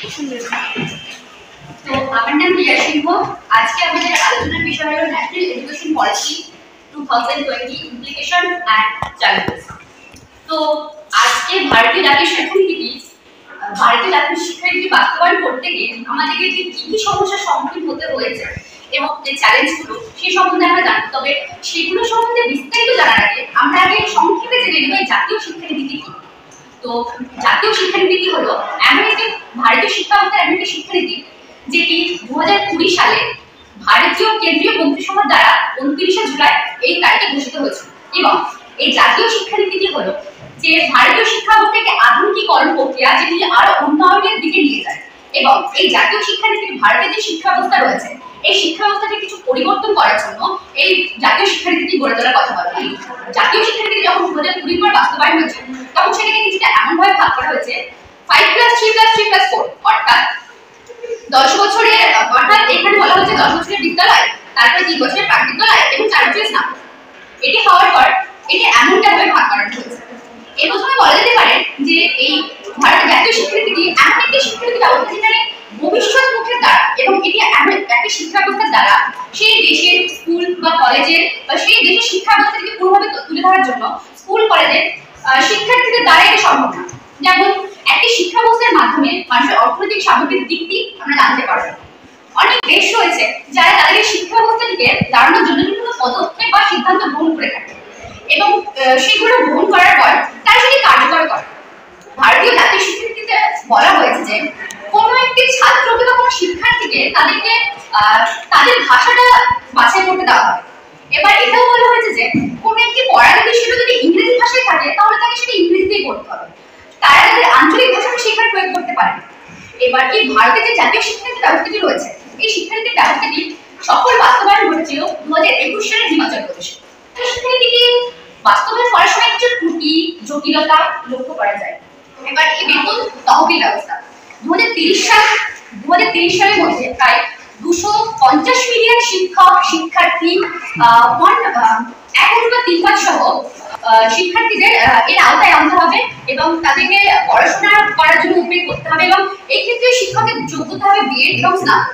তো আমার নাম রিয়া সিংহ। আজকে আমাদের আলোচনার বিষয় হলো national education policy 2020 implication and challenges. তো আজকে ভারতীয় জাতীয় শিক্ষানীতি বাস্তবায়ন করতে গিয়ে আমাদেরকে কি কি সমস্যার সম্মুখীন হতে হয়েছে এবং যে চ্যালেঞ্জগুলো সেই সম্বন্ধে আমরা জানবো। তবে সেগুলো সম্বন্ধে বিস্তারিত জানার আগে আমরা আগে সংক্ষেপে জেনে নেব জাতীয় শিক্ষানীতি কি। তো জাতীয় শিক্ষানীতি হলো এমন একটি ভারতীয় শিক্ষা ব্যবস্থার এমন একটি শিক্ষানীতি যেটি 2020 সালে ভারতীয় কেন্দ্রীয় মন্ত্রিসভার দ্বারা 29শে জুলাই এই তারিখে ঘোষিত হয়েছিল। এবং এই জাতীয় শিক্ষানীতিটি হলো যে ভারতীয় শিক্ষা ব্যবস্থাকে আধুনিকীকরণ প্রক্রিয়া যেটি আরো উন্নয়নের দিকে নিয়ে যায়। এবং এই জাতীয় শিক্ষানীতির ভারতের যে শিক্ষা ব্যবস্থা রয়েছে এই শিক্ষা ব্যবস্থাকে কিছু পরিবর্তন করার জন্য এই জাতীয় শিক্ষানীতি গড়ে তোলার কথা বলা হয়। জাতীয় শিক্ষানীতি যখন 2020 পর বাস্তবায়ন হয়েছে তখন সেটাকে কিছুটা এমনভাবে ভাগ করা হয়েছে 5+3+3+4 অর্থাৎ 10 বছরের অর্থাৎ এখানে বলা হচ্ছে 10 বছরের বিদ্যালয়, তারপরে 3 বছরের প্রাক বিদ্যালয় এবং 4 বছরের স্নাতক। এটি হওয়ার পর এটি এমনটা ভাবে ভাগ করা হয়েছে। এই প্রথমে বলা যেতে পারে যে এই ভারতের জাতীয় শিক্ষানীতি এমন একটি শিক্ষানীতি ব্যবস্থা যেখানে ভবিষ্যৎ মুখের দ্বারা এবং এটি এমন একটি শিক্ষা ব্যবস্থার দ্বারা সেই দেশের স্কুল বা কলেজের বা সেই দেশের শিক্ষা ব্যবস্থাকে পুরোভাবে তুলে ধরার জন্য স্কুল কলেজের শিক্ষার্থীদের দ্বারা এটা সম্ভব না। যেমন একটি শিক্ষা ব্যবস্থার মাধ্যমে মানুষের অর্থনৈতিক সামগ্রিক দিকটি আমরা জানতে পারবো। অনেক দেশ রয়েছে যারা তাদের শিক্ষা ব্যবস্থাটিকে দাঁড়ানোর জন্য বিভিন্ন পদক্ষেপ বা সিদ্ধান্ত গ্রহণ করে থাকে এবং সেগুলো গ্রহণ করার পর তারা সেটি কার্যকর করে। ভারতীয় জাতীয় শিক্ষানীতিতে বলা হয়েছে যে কোনো একটি ছাত্রকে বা কোনো শিক্ষার্থীকে তাদেরকে তাদের ভাষাটা বাছাই করতে দেওয়া হবে। এবার এটাও বলা হয়েছে যে কোনো একটি পড়ার বিষয় যদি ইংরেজি ভাষায় থাকে তাহলে তাকে সেটা ইংরেজিতেই করতে হবে, তারা তাদের আঞ্চলিক ভাষাকে সেখানে প্রয়োগ করতে পারে। এবার এই ভারতের যে জাতীয় শিক্ষানীতি ব্যবস্থাটি রয়েছে এই শিক্ষানীতি ব্যবস্থাটি সফল বাস্তবায়ন ঘটেছিল 2021 সালে হিমাচল প্রদেশে। এই শিক্ষানীতিটি বাস্তবায়ন করার সময় কিছু ত্রুটি জটিলতা লক্ষ্য করা যায়। এবার এই বেতন তহবিল ব্যবস্থা 2030 সালের মধ্যে প্রায় 250 মিলিয়ন শিক্ষক শিক্ষার্থী 1/3 সহ শিক্ষার্থীদের এর আওতায় আনতে হবে এবং তাদেরকে পড়াশোনা করার জন্য উদ্যোগ করতে হবে এবং এই ক্ষেত্রে শিক্ষকের যোগ্যতা হবে বিএড এবং স্নাতক।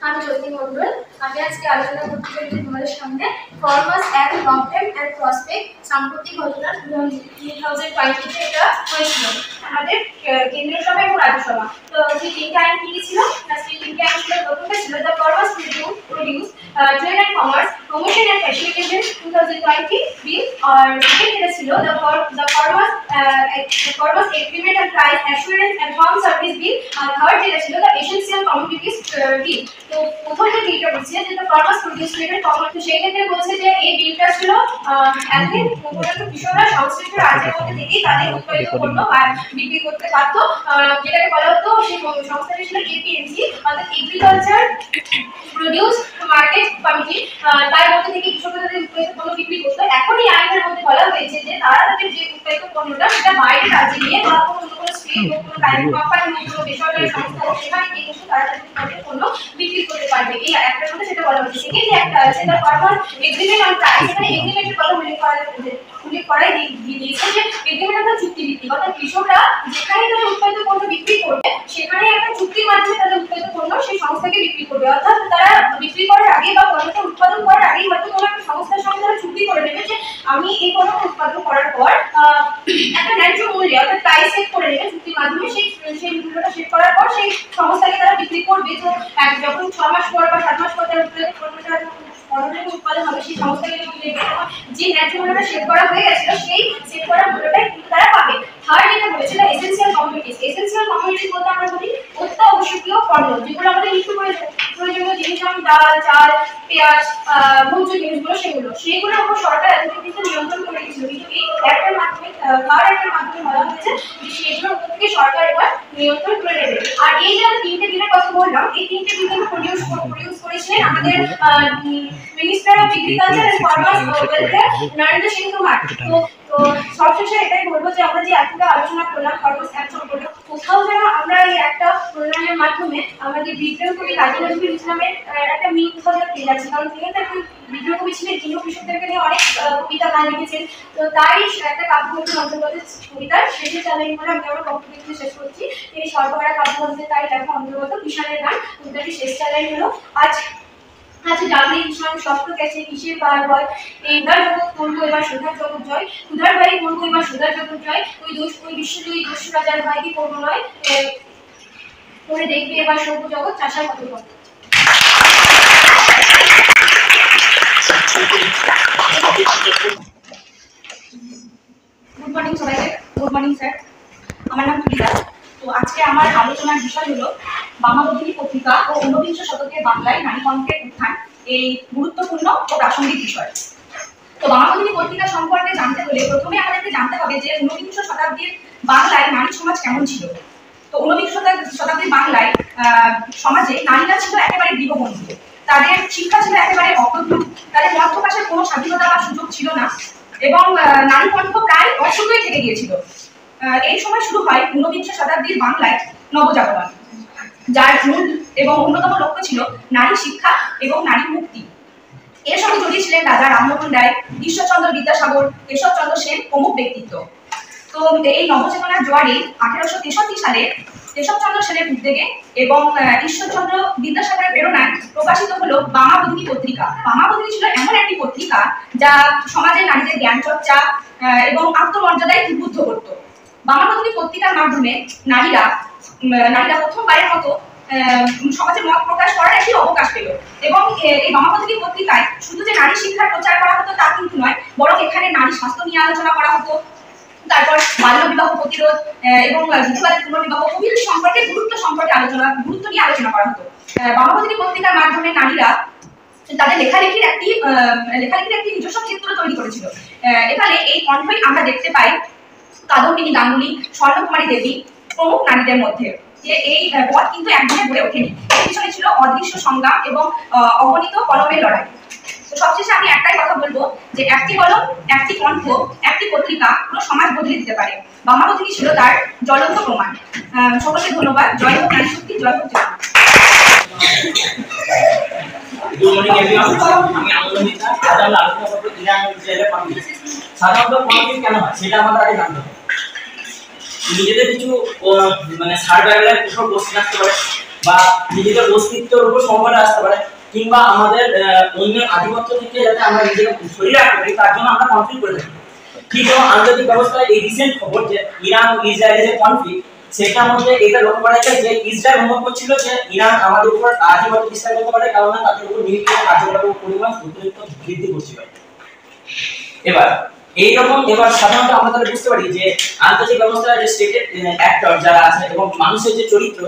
আমি জ্যোতি মণ্ডল। আমি আজকে আলোচনা করতে চাইছি তোমাদের সামনে farmers and long term and prospect সাম্প্রতিক ঘটনা 2020-তে এটা হয়েছিল আমাদের কেন্দ্রীয় সভা এবং রাজ্যসভা। তো যে তিনটা আইন কি ছিল না, সেই তিনটা আইন ছিল, প্রথমটা ছিল the farmers produce trade and commerce promotion and facilitation 2020 bill, আর সেকেন্ড ছিল the farmers agreement and price assurance and farm service bill, আর থার্ড যেটা ছিল দ্য এসেনশিয়াল কমোডিটিস বিল। তো প্রথম যে বিলটা বলছে যে the farmers produce trade and commerce, তো সেই ক্ষেত্রে বলছে যে এই বিলটা ছিল এতদিন পর্যন্ত কৃষকরা সংশ্লিষ্ট রাজ্যের মধ্যে থেকেই তাদের উৎপাদিত পণ্য বিক্রি করতে পারত, যেটাকে বলা হতো সেই সংস্থাটি ছিল এপিএমসি অর্থাৎ এগ্রিকালচার প্রডিউস মার্কেট কমিটি। তার মধ্যে থেকে কৃষকরা তাদের উৎপাদিত পণ্য বিক্রি করতো। এখন এই আইনের মধ্যে বলা হয়েছে যে তারা তাদের যে উৎপাদিত পণ্যটা সেটা বাইরে রাজ্যে নিয়ে বা কোনো স্টেট বা কোনো প্রাইভেট কোম্পানি বা কোনো বেসরকারি সংস্থা সেখানে গিয়ে কিন্তু তারা তাদের উৎপাদিত পণ্য বিক্রি করতে পারবে। এই একটার মধ্যে সেটা বলা হয়েছে। সেকেন্ড যে একটা আছে the farmer agreement on price, এখানে এগ্রিমেন্টের কথা উল্লেখ করাই দিয়েছে যে এগ্রিমেন্ট একটা চুক্তিভিত্তিক, অর্থাৎ কৃষকরা যেখানে তাদের উৎপাদিত পণ্য বিক্রি করবে সেখানে একটা চুক্তির মাধ্যমে তাদের উৎপাদিত পণ্য সেই সংস্থাকে বিক্রি করবে। অর্থাৎ তারা বিক্রি করার আগে বা পণ্যটা উৎপাদন করার আগেই হয়তো কোনো একটা সংস্থার সঙ্গে তারা চুক্তি করে নেবে যে আমি এই পণ্যটা উৎপাদন করার পর একটা ন্যায্য মূল্যে অর্থাৎ প্রাইস সেট করে নেবে চুক্তির মাধ্যমে। সেই মূল্যটা সেট করার পর সেই সংস্থাকে তারা বিক্রি করবে। তো যখন 6 মাস পর বা 7 মাস পর তারা উৎপাদিত পণ্যটা উৎপাদন হবে সেই সংস্থাকে যে ন্যায্য মূল্যটা সেট করা হয়ে গেছিল সেই সেট করা মূল্যটাই কিন্তু তারা পাবে। থার্ড যেটা বলেছিল এসেনশিয়াল কমোডিটিস। এসেনশিয়াল কমোডিটিস বলতে আমরা বলি অত্যাবশ্যকীয় পণ্য, যেগুলো আমাদের নিত্য প্রয়োজনীয় জিনিস যেমন ডাল চাল পেঁয়াজ ভোজ্য জিনিসগুলো, সেইগুলোর উপর সরকার এতদিন কিন্তু নিয়ন্ত্রণ করে রেখেছিল। কিন্তু এই অ্যাক্টের মাধ্যমে থার্ড অ্যাক্টের মাধ্যমে বলা হয়েছে যে সেগুলোর উপর থেকে সরকার এবার নিয়ন্ত্রণ করে নেবে। আর এই যে আমি তিনটে বিলের কথা বললাম এই তিনটে বিল প্রডিউস করেছিলেন আমাদের minister of agriculture and farmers welfare Narendra Singh Tomar. তো তো সবশেষে এটাই বলবো যে আমরা যে এতটা আলোচনা করলাম খরচ এক সম্পর্কে, কোথাও যেন আমরা এই একটা প্রণয়নের মাধ্যমে আমাদের বিদ্রোহ কবি কাজী নজরুল ইসলামের একটা মিল কোথাও যেন পেয়ে যাচ্ছে, কারণ তিনি তো একজন বিদ্রোহ কবি ছিলেন, তিনিও কৃষকদেরকে নিয়ে অনেক কবিতা গান লিখেছেন। তো তাই একটা কাব্যগ্রন্থের অন্তর্গত কবিতার শেষের চালাইন বলে আমি আমার বক্তব্য শেষ করছি। এই সর্বহারা কাব্যগ্রন্থে তাই লেখা অন্তর্গত কিষানের গান কবিতাটি শেষ চালাইন হলো, আজ আচ্ছা জাগরে কিষান ষষ্ঠ গেছে কিসের বার হয়, এই উদার জগৎ করবো এবার সুধার জগৎ জয়, উদার বাড়ি করবো এবার সুধার জগৎ জয়, ওই বিশ্বজয়ী দস্যু রাজার ভাই কি করবো নয়, করে দেখবে এবার সভ্য জগৎ চাষার কত কত। গুড মর্নিং সবাইকে। গুড মর্নিং স্যার, আমার নাম তুলিদা। তো আজকে আমার আলোচনার বিষয় হলো বামাবধিনী পত্রিকা ও ঊনবিংশ শতকের বাংলায় নারীকণ্ঠের উত্থান, এই গুরুত্বপূর্ণ ও প্রাসঙ্গিক বিষয়। তো বামাবধিনী পত্রিকা সম্পর্কে জানতে হলে প্রথমে আমাদেরকে জানতে হবে যে ঊনবিংশ শতাব্দীর বাংলায় নারী সমাজ কেমন ছিল। তো ঊনবিংশ শতাব্দীর বাংলায় সমাজে নারীরা ছিল একেবারে গৃহবন্দী, তাদের শিক্ষা ছিল একেবারে অপ্রতুল, তাদের মত প্রকাশের কোনো স্বাধীনতা বা সুযোগ ছিল না, এবং নারী কণ্ঠ প্রায় অশুদ্ধই থেকে গিয়েছিল। এই সময় শুরু হয় ঊনবিংশ শতাব্দীর বাংলায় নবজাগরণ, যার মূল এবং অন্যতম লক্ষ্য ছিল নারী শিক্ষা এবং নারী মুক্তি। এর সঙ্গে জড়িয়ে ছিলেন রাজা রামমোহন রায়, ঈশ্বরচন্দ্র বিদ্যাসাগর, কেশবচন্দ্র সেন প্রমুখ ব্যক্তিত্ব। তো এই নবচেতনার জোয়ারে 1863 সালে কেশবচন্দ্র সেনের উদ্যোগে এবং ঈশ্বরচন্দ্র বিদ্যাসাগরের প্রেরণায় প্রকাশিত হলো বামাবধিনী পত্রিকা। বামাবধিনী ছিল এমন একটি পত্রিকা যা সমাজের নারীদের জ্ঞান চর্চা এবং আত্মমর্যাদায় উদ্বুদ্ধ করত। বামাবধিনী পত্রিকার মাধ্যমে নারীরা প্রথমবারের মতো সমাজে মত প্রকাশ করার একটি অবকাশ পেল, এবং এই বামাবধিনী পত্রিকায় শুধু যে নারী শিক্ষার প্রচার করা হতো তা কিন্তু নয়, বরং এখানে নারী স্বাস্থ্য নিয়ে আলোচনা করা হতো, তারপর বাল্য বিবাহ প্রতিরোধ এবং বিধবাদের পুনর্বিবাহ প্রভৃতি সম্পর্কে গুরুত্ব নিয়ে আলোচনা করা হতো। বামাবধিনী পত্রিকার মাধ্যমে নারীরা তাদের লেখালেখির একটি নিজস্ব ক্ষেত্র তৈরি করেছিল। এখানে এই কণ্ঠই আমরা দেখতে পাই কাদম্বিনী গাঙ্গুলি, স্বর্ণকুমারী দেবী প্রমুখ নারীদের মধ্যে, যে এই পথ কিন্তু একদিনে গড়ে ওঠেনি, এর পিছনে ছিল অদৃশ্য সংগ্রাম এবং অগণিত কলমের লড়াই। তো সবশেষে আমি একটাই কথা বলবো যে একটি কলম, একটি কণ্ঠ, একটি পত্রিকা পুরো সমাজ বদলে দিতে পারে। বামাবধিনী ছিল তার জ্বলন্ত প্রমাণ। সকলকে ধন্যবাদ। জয় হোক নারী শক্তি, জয় হোক জয়। গুড মর্নিং এভরিওয়ান, আমি আনন্দিতা। আজ আমরা আলোচনা করব ইরান ইসরায়েলের কনফ্লিক্ট। সাধারণত কনফ্লিক্ট কেন হয় সেটা আমাদের আগে জানতে হবে। নিজেদের কিছু সার্ভাইভালের উপর প্রশ্ন আসতে পারে, বা নিজেদের অস্তিত্বের উপর সংকট আসতে পারে, কিংবা আমাদের অন্যের আধিপত্য থেকে যাতে আমরা নিজেকে সরিয়ে রাখতে পারি তার জন্য আমরা কনফ্লিক্ট করে থাকি। ঠিক যেমন আন্তর্জাতিক ব্যবস্থায় এই রিসেন্ট খবর যে ইরান ও ইসরায়েলের যে কনফ্লিক্ট, সেটার মধ্যে এটা লক্ষ্য করা যায় যে ইসরায়েল মনে করছিল যে ইরান আমাদের উপর আধিপত্য বিস্তার করতে পারে, কারণ তাদের উপর মিলিটারি কার্যকলাপের পরিমাণ অতিরিক্ত বৃদ্ধি করছিল। এবার সাধারণত আমরা তাহলে বুঝতে পারি যে আন্তর্জাতিক ব্যবস্থায় যে স্টেটের অ্যাক্টর যারা আছে এবং মানুষের যে চরিত্র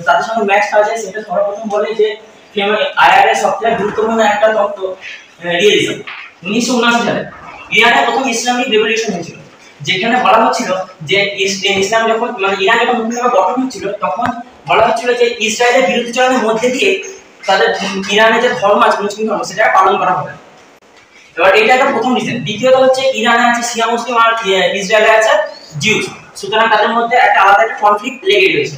তাদের সঙ্গে ম্যাচ করা যায়, সেটা সর্বপ্রথম বলে যে আইআরএ সবথেকে গুরুত্বপূর্ণ একটা তত্ত্ব রিয়েলিজম। 1979 সালে ইরানে প্রথম ইসলামিক রেভলিউশন হয়েছিল, যেখানে বলা হচ্ছিল যে ইসলাম যখন ইরান যখন নতুনভাবে গঠন হচ্ছিল তখন বলা হচ্ছিল যে ইসরায়েলের বিরোধীচরণের মধ্যে দিয়ে তাদের ইরানের যে ধর্ম আছে মুসলিম ধর্ম সেটা পালন করা হবে। এবার এটা একটা প্রথম রিজন। দ্বিতীয়ত হচ্ছে ইরানে আছে শিয়া মুসলিম আর ইসরায়েলে আছে জিউস, সুতরাং তাদের মধ্যে একটা আলাদা একটা কনফ্লিক্ট লেগে রয়েছে।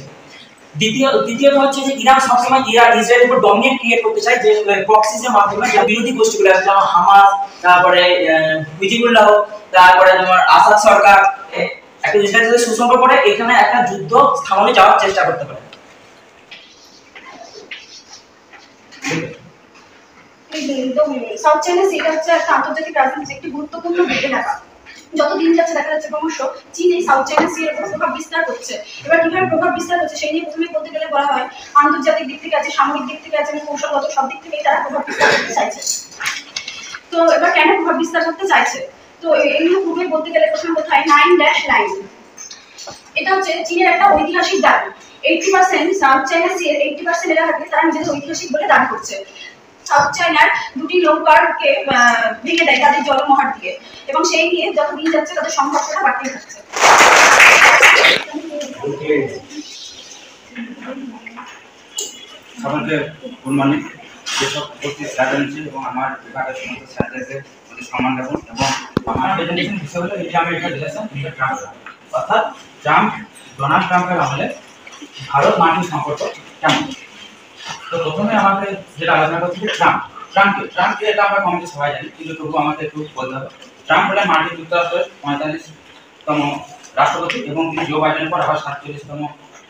দ্বিতীয়ত হচ্ছে যে ইরান সবসময় ইসরায়েলের উপর ডমিনেট ক্রিয়েট করতে চায়, যে প্রক্সিসের মাধ্যমে যে বিরোধী গোষ্ঠীগুলো আছে যেমন হামাস, তারপরে হিজবুল্লাহ, তারপরে তোমার আসাদ সরকার একটা ইসরায়েলের সাথে সুসম্পর্ক করে এখানে একটা যুদ্ধ স্থাপনে যাওয়ার চেষ্টা করতে পারে। সাউথ চাইনা সি হচ্ছে একটা আন্তর্জাতিক রাজনীতির একটি গুরুত্বপূর্ণ দিকে দেখা। যতদিন যাচ্ছে দেখা যাচ্ছে ক্রমশ চীন এই সাউথ চাইনা সি এর উপর প্রভাব বিস্তার করছে। এবার কিভাবে প্রভাব বিস্তার করছে সেই নিয়ে প্রথমে বলতে গেলে বলা হয় আন্তর্জাতিক দিক থেকে আছে, সামরিক দিক থেকে আছে এবং কৌশলগত সব দিক থেকেই তারা প্রভাব বিস্তার করতে চাইছে। তো এবার কেন প্রভাব বিস্তার করতে চাইছে? তো এগুলো পূর্বে বলতে গেলে প্রথমে কোথায় 9-9 এটা হচ্ছে চীনের একটা ঐতিহাসিক দাবি। 80% সাউথ চাইনা সি এর 80% এলাকাকে তারা নিজেদের ঐতিহাসিক বলে দাবি করছে। সাউথ চায়নার দুটি নৌকারকে ভেঙে দেয় তাদের জলমহার দিয়ে, এবং সেই নিয়ে যত দিন যাচ্ছে তাদের সংঘর্ষটা বাড়তেই থাকছে। সকলকে গুড মর্নিং। যেসব উপস্থিত স্যার এবং আমার বিভাগের সমস্ত স্যারদেরকে সম্মান জ্ঞাপন এবং আমার প্রেজেন্টেশন বিষয় হলো এই যে আমেরিকার রিলেশন ইন্টার ট্রাম্প, অর্থাৎ ডোনাল্ড ট্রাম্পের আমলে ভারত মার্কিন সম্পর্ক কেমন। তো প্রথমে আমাকে যেটা আলোচনা করছি যে ট্রাম্পকে এটা আমরা কম বেশি সবাই জানি, কিন্তু তবু আমাকে একটু বলতে হবে। ট্রাম্প হলেন মার্কিন যুক্তরাষ্ট্রের 45তম রাষ্ট্রপতি এবং তিনি জো বাইডেনের পর আবার 47তম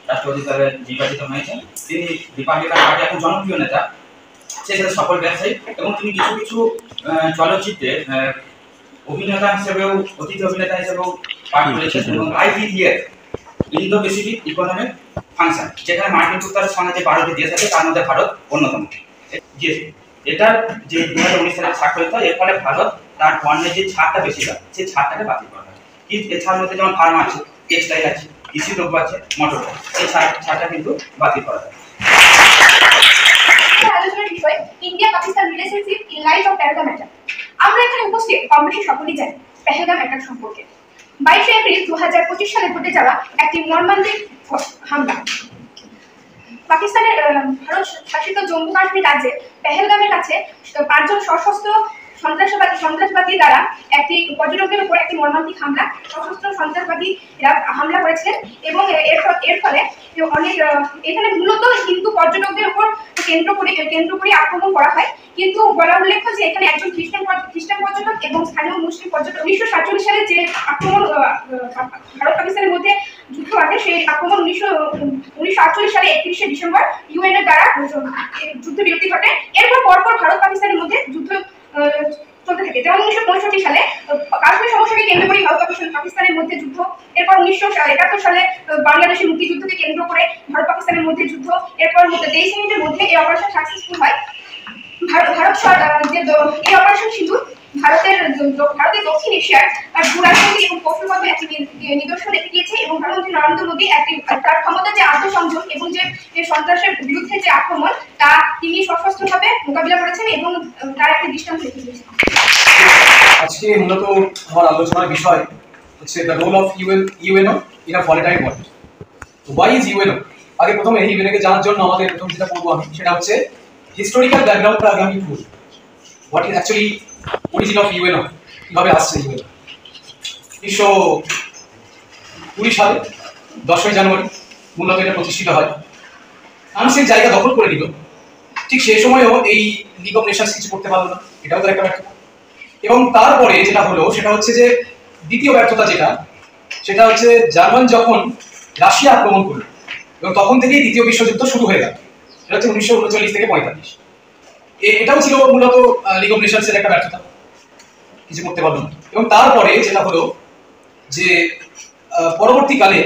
রাষ্ট্রপতি হিসাবে নির্বাচিত হয়েছেন। তিনি রিপাবলিকান পার্টি এখন জনপ্রিয় নেতা, সে সাথে সফল ব্যবসায়ী এবং তিনি কিছু কিছু চলচ্চিত্রে অভিনেতা হিসেবেও অতিথি অভিনেতা হিসেবেও পাঠ করেছেন এবং IPEF Indo Pacific economic function, যেখানে মার্কিন যুক্তরাষ্ট্রের সঙ্গে যে 12টি দেশ আছে তার মধ্যে ভারত অন্যতম। এটার যে 2019 সালে স্বাক্ষরিত হয়, এর ফলে ভারত তার পণ্যের যে ছাড়টা বেশি হয় সেই ছাড়টাকে বাতিল করা হয়। এছাড়ার মধ্যে যেমন ফার্মা আছে, টেক্সটাইল আছে, কৃষি দ্রব্য আছে, মোটর, এই ছাড়টা কিন্তু বাতিল করা হয়। আলোচনার বিষয় India Pakistan relationship in light off Pahalgam attack. আমরা এখানে উপস্থিত কম বেশি সকলেই জানি পেহেলগাম অ্যাটাক সম্পর্কে। 22 এপ্রিল 2025 সালে ঘটে যাওয়া একটি মর্মান্তিক হামলা পাকিস্তানের ভারত শাসিত জম্মু কাশ্মীর রাজ্যে পেহেলগামের কাছে 5 জন সশস্ত্র সন্ত্রাসবাদী দ্বারা একটি পর্যটকের উপর একটি মর্মান্তিক হামলা, সশস্ত্র সন্ত্রাসবাদীরা হামলা করেছিলেন এবং এর ফলে অনেক এখানে মূলত হিন্দু পর্যটকদের উপর কেন্দ্র করে আক্রমণ করা হয়। কিন্তু বলা উল্লেখ্য যে এখানে একজন খ্রিস্টান পর্যটক এবং স্থানীয় মুসলিম পর্যটক 1947 সালে যে আক্রমণ ভারত পাকিস্তানের মধ্যে যুদ্ধ আছে, সেই আক্রমণ 1948 সালে 31শে ডিসেম্বর UN এর দ্বারা যুদ্ধবিরতি ঘটে। এরপর পরপর ভারত পাকিস্তানের মধ্যে যুদ্ধ চলতে থাকে। যেমন 1965 সালে কাশ্মীর সমস্যাকে কেন্দ্র করে ভারত পাকিস্তানের মধ্যে যুদ্ধ, এরপর 1971 সালে বাংলাদেশের মুক্তিযুদ্ধকে কেন্দ্র করে ভারত পাকিস্তানের মধ্যে যুদ্ধ, এরপর 23 মিনিটের মধ্যে এই অপারেশন সাকসেসফুল হয়। এই অপারেশন সিঁদুর ভারতের দক্ষিণ এশিয়ার ভূরাজনৈতিক এবং কৌশলগত একটি নিদর্শন রেখে দিয়েছে এবং প্রধানমন্ত্রী নরেন্দ্র মোদী তার ক্ষমতার যে আত্মসংযম এবং যে সন্ত্রাসের বিরুদ্ধে যে আক্রমণ তা তিনি সশস্ত্রভাবে মোকাবিলা করেছেন এবং তার একটি দৃষ্টান্ত রেখে দিয়েছেন। আজকে মূলত আমার আলোচনার বিষয় হচ্ছে the role of UNO in a volatile world. Why is UNO? আগে প্রথমে এই ইউএনওকে জানার জন্য আমাদের প্রথম যেটা করবো আমি সেটা হচ্ছে হিস্টোরিক্যাল ব্যাকগ্রাউন্ডটা আগে আমি পড়ব। What is actually origin of UNO, কীভাবে আসছে ইউএনও। 1920 সালে 10ই জানুয়ারি মূলত এটা প্রতিষ্ঠিত হয়। ফ্রান্সের জায়গা দখল করে নিল, ঠিক সেই সময়ও এই লিগ অফ নেশনস কিছু করতে পারলো না, এটাও তার একটা ব্যর্থতা। এবং তারপরে যেটা হলো সেটা হচ্ছে যে দ্বিতীয় ব্যর্থতা সেটা হচ্ছে জার্মান যখন রাশিয়া আক্রমণ করলো এবং তখন থেকেই দ্বিতীয় বিশ্বযুদ্ধ শুরু হয়ে গেল। এটা হচ্ছে 1939 থেকে 45। এটাও ছিল মূলত লিগ অফ নেশনসের একটা ব্যর্থতা, কিছু করতে পারলো না। এবং তারপরে যেটা হলো যে পরবর্তীকালে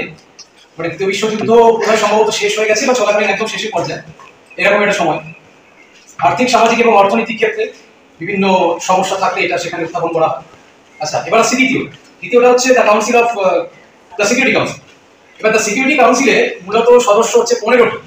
মানে দ্বিতীয় বিশ্বযুদ্ধ বোধহয় সম্ভবত শেষ হয়ে গেছে বা চলাকালীন একদম শেষের পর্যায়ে এরকম একটা সময় আর্থিক, সামাজিক এবং অর্থনৈতিক ক্ষেত্রে বিভিন্ন সমস্যা থাকলে এটা সেখানে উত্থাপন করা হয়। আচ্ছা, এবার আসছে দ্বিতীয়টা হচ্ছে the council of the security council. এবার দ্য সিকিউরিটি কাউন্সিলে মূলত সদস্য হচ্ছে 15টি।